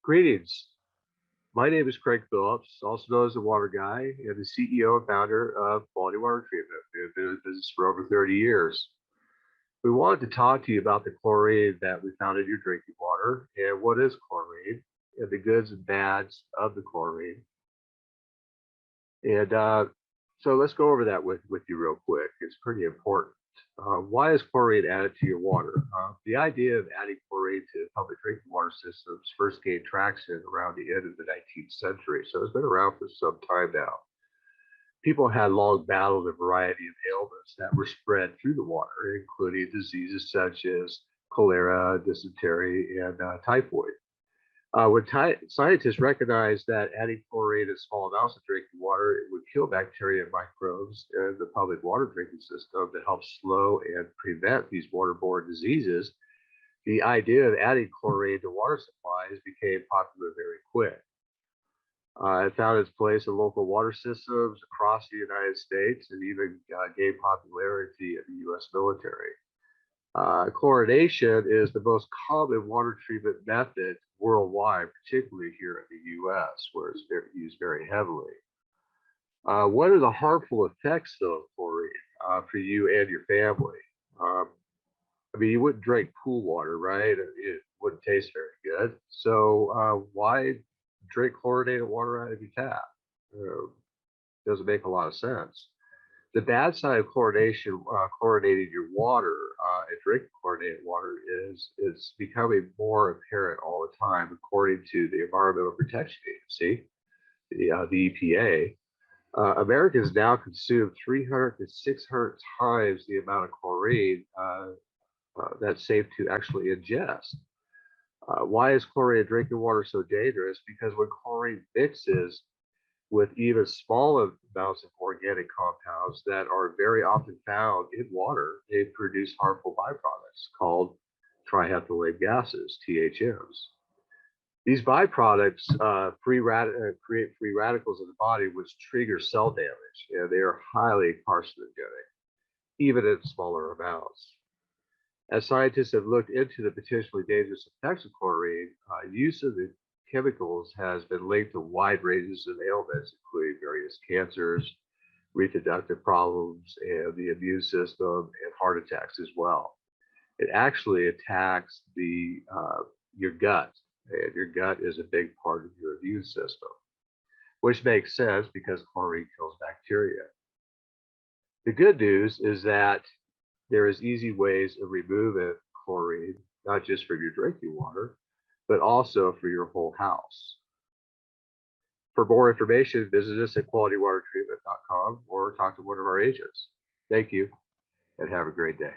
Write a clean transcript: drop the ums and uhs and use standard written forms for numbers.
Greetings. My name is Craig Phillips, also known as the Water Guy, and the CEO and founder of Quality Water Treatment. We've been in business for over 30 years. We wanted to talk to you about the chlorine that we found in your drinking water and what is chlorine and the goods and bads of the chlorine. And so let's go over that with you real quick. It's pretty important. Why is chlorine added to your water? The idea of adding chlorine to public drinking water systems first gained traction around the end of the 19th century, so it's been around for some time now. People had long battled a variety of ailments that were spread through the water, including diseases such as cholera, dysentery, and typhoid. When scientists recognized that adding chlorine in small amounts of drinking water it would kill bacteria and microbes in the public water drinking system to help slow and prevent these waterborne diseases, the idea of adding chlorine to water supplies became popular very quick. It found its place in local water systems across the United States and even gained popularity in the U.S. military. Chlorination is the most common water treatment method worldwide, particularly here in the US, where it's used very heavily. What are the harmful effects of chlorine for you and your family? I mean, you wouldn't drink pool water, right? It wouldn't taste very good. So why drink chlorinated water out of your tap? Doesn't make a lot of sense. The bad side of chlorination, chlorinating your water and drinking chlorinated water is it's becoming more apparent all the time, according to the Environmental Protection Agency, the EPA. Americans now consume 300 to 600 times the amount of chlorine that's safe to actually ingest. Why is chlorinated drinking water so dangerous? Because when chlorine mixes with even smaller amounts of organic compounds that are very often found in water, they produce harmful byproducts called triethylene gases, THMs. These byproducts create free radicals in the body, which trigger cell damage, and they are highly carcinogenic, even in smaller amounts. As scientists have looked into the potentially dangerous effects of chlorine, use of the chemicals has been linked to wide ranges of ailments, including various cancers, reproductive problems, and the immune system, and heart attacks as well. It actually attacks your gut, and your gut is a big part of your immune system, which makes sense because chlorine kills bacteria. The good news is that there is easy ways of removing chlorine, not just from your drinking water, but also for your whole house. For more information, visit us at qualitywatertreatment.com or talk to one of our agents. Thank you and have a great day.